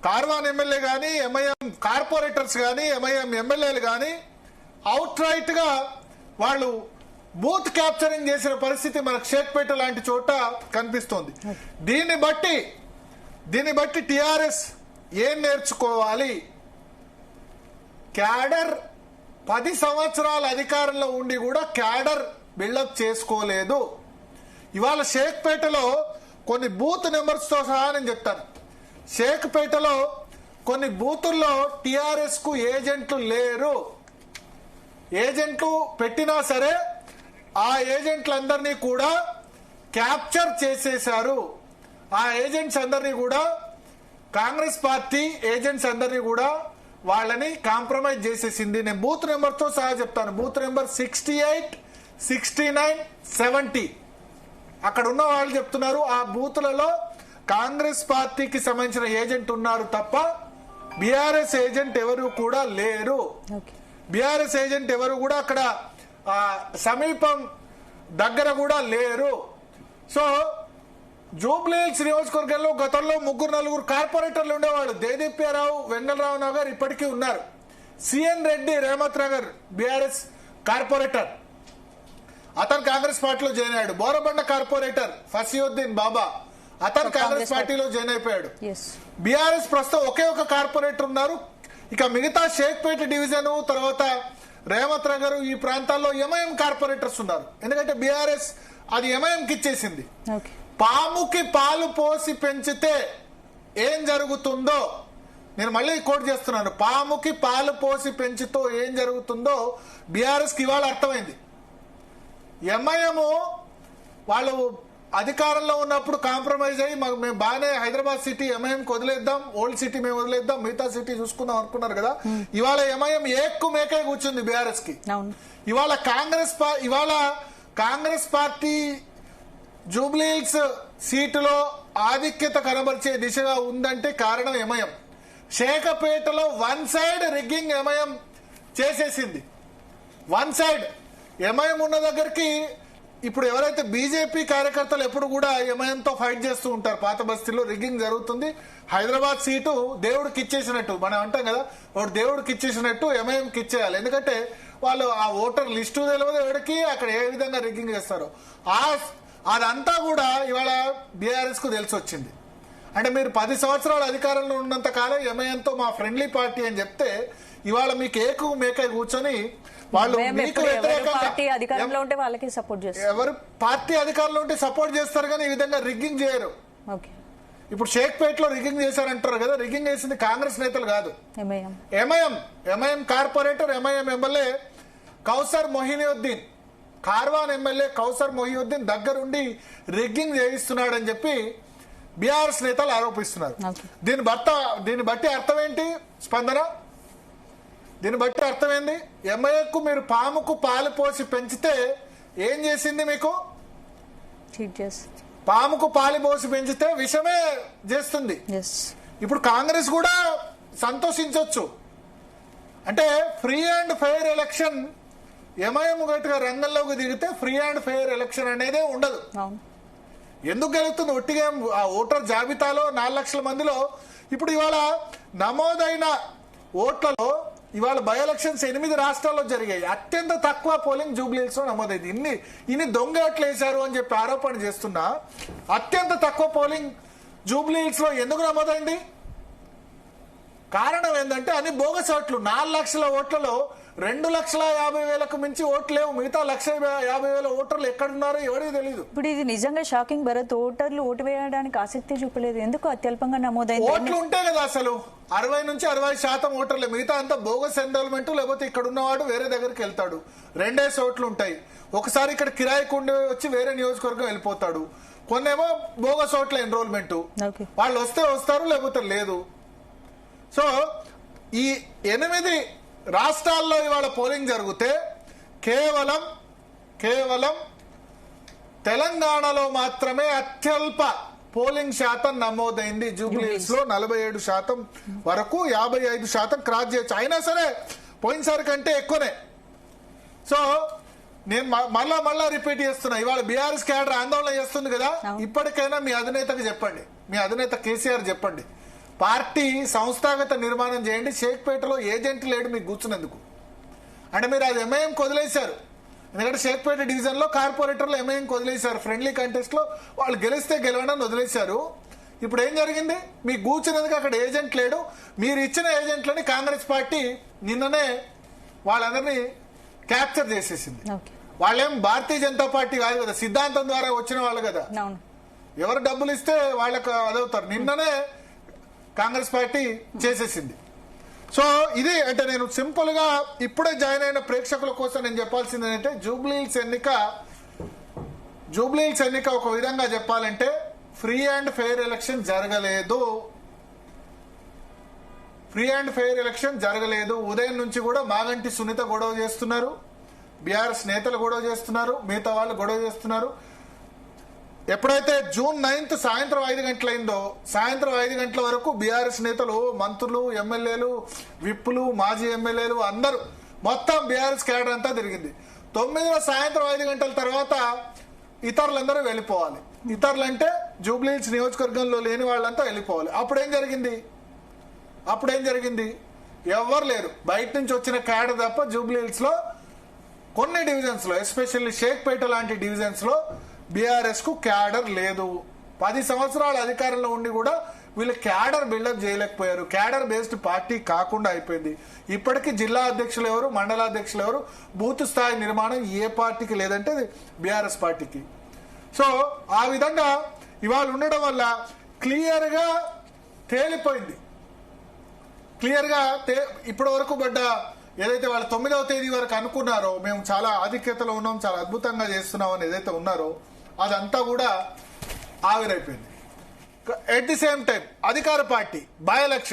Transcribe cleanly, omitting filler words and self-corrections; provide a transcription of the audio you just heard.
Karwan MLA గాని, MIM corporators గాని, MIM ఎమ్మెల్యేలు గాని అవుట్ రైట్ గా వాళ్ళు బూత్ క్యాప్చరింగ్ చేసిన పరిస్థితి మనకు షేక్పేట లాంటి చోట కనిపిస్తోంది. దీన్ని బట్టి టిఆర్ఎస్ ఏం నేర్చుకోవాలి? క్యాడర్ 10 సంవత్సరాల అధికారంలో ఉండి కూడా క్యాడర్ బిల్డప్ చేసుకోలేదు. ఇవాళ షేక్పేటలో కొన్ని బూత్ నెంబర్స్ తో సహా నేను చెప్తాను. షేక్పేటలో కొన్ని బూతుల్లో టిఆర్ఎస్ కు ఏజెంట్లు లేరు. ఏజెంట్లు పెట్టినా సరే ఆ ఏజెంట్లందరినీ కూడా క్యాప్చర్ చేసేశారు. ఆ ఏజెంట్స్ అందరినీ కూడా కాంగ్రెస్ పార్టీ ఏజెంట్స్ అందరినీ కూడా వాళ్ళని కాంప్రమైజ్ చేసేసింది. నేను బూత్ నెంబర్ తో సహా చెప్తాను. బూత్ నెంబర్ 68, 69, 70 అక్కడ ఉన్న వాళ్ళు చెప్తున్నారు ఆ బూతులలో కాంగ్రెస్ పార్టీకి సంబంధించిన ఏజెంట్ ఉన్నారు తప్ప బీఆర్ఎస్ ఏజెంట్ ఎవరు కూడా లేరు. బీఆర్ఎస్ ఏజెంట్ ఎవరు కూడా అక్కడ సమీపం దగ్గర కూడా లేరు. సో జూబ్లీహిల్స్ నియోజకవర్గంలో గతంలో 3-4 కార్పొరేటర్లు ఉండేవాళ్ళు. దేదీప్యారావు, వెంగళరావు నగర్ ఇప్పటికీ ఉన్నారు. CN Reddy రేమత్ Nagar BRS corporator, అతను కాంగ్రెస్ పార్టీలో జాయిన్ అయ్యాడు. బోరబండ కార్పొరేటర్ ఫసియుద్దీన్ బాబా, అతను కాంగ్రెస్ పార్టీలో జాయిన్ అయిపోయాడు. బీఆర్ఎస్ ప్రస్తుతం ఒకే ఒక కార్పొరేటర్ ఉన్నారు. ఇక మిగతా షేక్పేట డివిజన్ తర్వాత రేమత్ నగర్ ఈ ప్రాంతాల్లో ఎంఐఎం కార్పొరేటర్స్ ఉన్నారు. ఎందుకంటే బీఆర్ఎస్ అది ఎంఐఎంకి ఇచ్చేసింది. పాముకి పాలు పోసి పెంచితే ఏం జరుగుతుందో నేను మళ్ళీ కోట్ చేస్తున్నాను. పాముకి పాలు పోసి పెంచుతో ఏం జరుగుతుందో బీఆర్ఎస్ కి ఇవాళ అర్థమైంది. ఎంఐఎం వాళ్ళు అధికారంలో ఉన్నప్పుడు కాంప్రమైజ్ అయ్యి మేము బాగానే హైదరాబాద్ సిటీ ఎంఐఎంకి వదిలేద్దాం, ఓల్డ్ సిటీ మేము వదిలేద్దాం, మిగతా సిటీ చూసుకుందాం అనుకున్నారు కదా. ఇవాళ ఎంఐఎం ఏక్కు మేకే కూర్చుంది బీఆర్ఎస్ కి. ఇవాళ కాంగ్రెస్ పార్టీ జూబ్లీహిల్స్ సీటులో ఆధిక్యత కనబరిచే దిశగా ఉందంటే కారణం ఎంఐఎం. షేక్పేటలో వన్ సైడ్ రిగ్గింగ్ ఎంఐఎం చేసేసింది. వన్ సైడ్ ఎంఐఎం ఉన్న దగ్గరికి ఇప్పుడు ఎవరైతే బీజేపీ కార్యకర్తలు ఎప్పుడు కూడా ఎంఐఎంతో ఫైట్ చేస్తూ ఉంటారు. పాత బస్తీలో రిగ్గింగ్ జరుగుతుంది. హైదరాబాద్ సీటు దేవుడికి ఇచ్చేసినట్టు మనం అంటాం కదా, వాడు దేవుడికి ఇచ్చేసినట్టు ఎంఐఎంకి ఇచ్చేయాలి. ఎందుకంటే వాళ్ళు ఆ ఓటర్ లిస్టు తెలియదు ఎవరికి, అక్కడ ఏ విధంగా రిగ్గింగ్ చేస్తారో అదంతా కూడా ఇవాళ బీఆర్ఎస్ కు తెలిసి వచ్చింది. అంటే మీరు 10 సంవత్సరాల అధికారంలో ఉన్నంత కాలం ఎంఐఎంతో మా ఫ్రెండ్లీ పార్టీ అని చెప్తే ఇవాళ మీకు ఏకు మేకై కూర్చొని వాళ్ళు మీకు అధికారంలో ఉంటే వాళ్ళకి సపోర్ట్ చేస్తారు. ఎవరు పార్టీ అధికారంలో ఉంటే సపోర్ట్ చేస్తారు కానీ ఈ విధంగా రిగ్గింగ్ చేయరు. ఇప్పుడు షేక్పేటలో రిగ్గింగ్ చేశారంటారు కదా, రిగ్గింగ్ చేసింది కాంగ్రెస్ నేతలు కాదు, MIM corporator, MIM MLA Kausar Mohiuddin, Karwan MLA Kausar Mohiuddin దగ్గరుండి రిగ్గింగ్ చేయిస్తున్నాడని చెప్పి బీఆర్ఎస్ నేతలు ఆరోపిస్తున్నారు. దీన్ని బట్టి అర్థం ఏంటి స్పందన? దీన్ని బట్టి అర్థమైంది ఎంఐఏకు మీరు పాముకు పాలు పోసి పెంచితే ఏం చేసింది? మీకు పాముకు పాలు పోసి పెంచితే విషమే చేస్తుంది. ఇప్పుడు కాంగ్రెస్ కూడా సంతోషించవచ్చు. అంటే free and fair election MIM గట్టిగా రంగంలోకి దిగితే ఫ్రీ అండ్ ఫెయిర్ ఎలక్షన్ అనేదే ఉండదు. ఎందుకు గెలుస్తుంది? ఒట్టిగా ఆ ఓటర్ జాబితాలో 4 లక్షల మందిలో ఇప్పుడు ఇవాళ నమోదైన ఓట్లలో ఇవాళ బై ఎలక్షన్స్ 8 రాష్ట్రాల్లో జరిగాయి. అత్యంత తక్కువ పోలింగ్ జూబ్లీహిల్స్ లో నమోదైంది. ఇన్ని దొంగ ఓట్లు వేశారు అని చెప్పి ఆరోపణ చేస్తున్నా అత్యంత తక్కువ పోలింగ్ జూబ్లీహిల్స్ లో ఎందుకు నమోదైంది? కారణం ఏంటంటే అన్ని బోగస్ ఓట్లు. 4 లక్షల ఓట్లలో 2,50,000 మించి ఓట్లు లేవు. మిగతా 1,50,000 ఓటర్లు ఎక్కడున్నారో ఎవరికి తెలియదు. ఇప్పుడు ఇది నిజంగా షాకింగ్ భరత్. ఓటర్లు ఓటు వేయడానికి ఆసక్తి చూపలేదు. ఎందుకు అత్యల్పంగా నమోదైంది? ఓట్లు ఉంటే కదా అసలు 60 నుంచి 65% ఓటర్లే. మిగతా అంతా బోగస్ ఎన్రోల్మెంట్, లేకపోతే ఇక్కడ ఉన్నవాడు వేరే దగ్గరికి వెళ్తాడు. 2 ఓట్లు ఉంటాయి. ఒకసారి ఇక్కడ కిరాయికుండి వచ్చి వేరే నియోజకవర్గం వెళ్ళిపోతాడు. కొన్నేమో బోగస్ ఓట్ల ఎన్రోల్మెంట్. వాళ్ళు వస్తే వస్తారు, లేకపోతే లేదు. సో ఈ 8 రాష్ట్రాల్లో ఇవాళ పోలింగ్ జరిగితే కేవలం తెలంగాణలో మాత్రమే అత్యల్ప పోలింగ్ శాతం నమోదైంది. జూబ్లీహిల్స్ లో 47% వరకు 55% క్రాస్ చేయొచ్చు. అయినా సరే పోయినసారి కంటే ఎక్కువనే. సో నేను మళ్ళా రిపీట్ చేస్తున్నా, ఇవాళ బీఆర్ఎస్ క్యాడర్ ఆందోళన చేస్తుంది కదా, ఇప్పటికైనా మీ అధినేతకు చెప్పండి, మీ అధినేత కేసీఆర్ చెప్పండి, పార్టీ సంస్థాగత నిర్మాణం చేయండి. షేక్పేటలో ఏజెంట్ లేడు మీకు కూర్చున్నందుకు. అంటే మీరు అది ఎంఐఎంకి వదిలేశారు. ఎందుకంటే షేక్పేట డివిజన్ లో కార్పొరేటర్లు ఎంఐఎంకి వదిలేశారు. ఫ్రెండ్లీ కంటెస్ట్ లో వాళ్ళు గెలిస్తే గెలవడానికి వదిలేశారు. ఇప్పుడు ఏం జరిగింది? మీకు కూర్చున్నందుకు అక్కడ ఏజెంట్ లేడు. మీరు ఇచ్చిన ఏజెంట్లని కాంగ్రెస్ పార్టీ నిన్ననే వాళ్ళందరినీ క్యాప్చర్ చేసేసింది. వాళ్ళేం భారతీయ జనతా పార్టీ కాదు కదా, సిద్ధాంతం ద్వారా వచ్చిన వాళ్ళు కదా. ఎవరు డబ్బులు ఇస్తే వాళ్ళకు అదవుతారు. నిన్ననే కాంగ్రెస్ పార్టీ చేసేసింది. సో ఇది అంటే నేను సింపుల్ గా ఇప్పుడే జాయిన్ అయిన ప్రేక్షకుల కోసం నేను చెప్పాల్సింది ఏంటంటే, జూబ్లీహిల్స్ ఎన్నిక ఒక విధంగా చెప్పాలంటే ఫ్రీ అండ్ ఫెయిర్ ఎలక్షన్ జరగలేదు. ఉదయం నుంచి కూడా మాగంటి సునీత గొడవ చేస్తున్నారు, బీఆర్ఎస్ నేతలు గొడవ చేస్తున్నారు, మిగతా వాళ్ళు గొడవ చేస్తున్నారు. ఎప్పుడైతే జూన్ 9th సాయంత్రం 5 గంటలైందో, సాయంత్రం 5 గంటల వరకు బీఆర్ఎస్ నేతలు, మంత్రులు, ఎమ్మెల్యేలు, విప్పులు, మాజీ ఎమ్మెల్యేలు అందరూ మొత్తం బీఆర్ఎస్ క్యాడర్ అంతా తిరిగింది. 9 సాయంత్రం 5 గంటల తర్వాత ఇతరులందరూ వెళ్ళిపోవాలి. ఇతరులంటే జూబ్లీహిల్స్ నియోజకవర్గంలో లేని వాళ్ళంతా వెళ్ళిపోవాలి. అప్పుడేం జరిగింది? ఎవరు లేరు. బయట నుంచి వచ్చిన క్యాడర్ తప్ప జూబ్లీహిల్స్ లో కొన్ని డివిజన్స్ లో, ఎస్పెషల్లీ షేక్పేట లాంటి డివిజన్స్ లో బీఆర్ఎస్ కు క్యాడర్ లేదు. 10 సంవత్సరాల అధికారంలో ఉండి కూడా వీళ్ళు క్యాడర్ బిల్డప్ చేయలేకపోయారు. క్యాడర్ బేస్డ్ పార్టీ కాకుండా అయిపోయింది. ఇప్పటికీ జిల్లా అధ్యక్షులు ఎవరు, మండలాధ్యక్షులు ఎవరు, బూత్ స్థాయి నిర్మాణం ఏ పార్టీకి లేదంటే బీఆర్ఎస్ పార్టీకి. సో ఆ విధంగా ఇవాళ ఉండడం వల్ల క్లియర్ గా తేలిపోయింది. ఇప్పటి వరకు పడ్డ ఏదైతే వాళ్ళు 9వ తేదీ వరకు అనుకున్నారో, మేము చాలా ఆధిక్యతలో ఉన్నాం, చాలా అద్భుతంగా చేస్తున్నాం అని ఏదైతే ఉన్నారో అదంతా కూడా ఆవిరైపోయింది. ఎట్ ది సేమ్ టైం అధికార పార్టీ బై ఎలక్షన్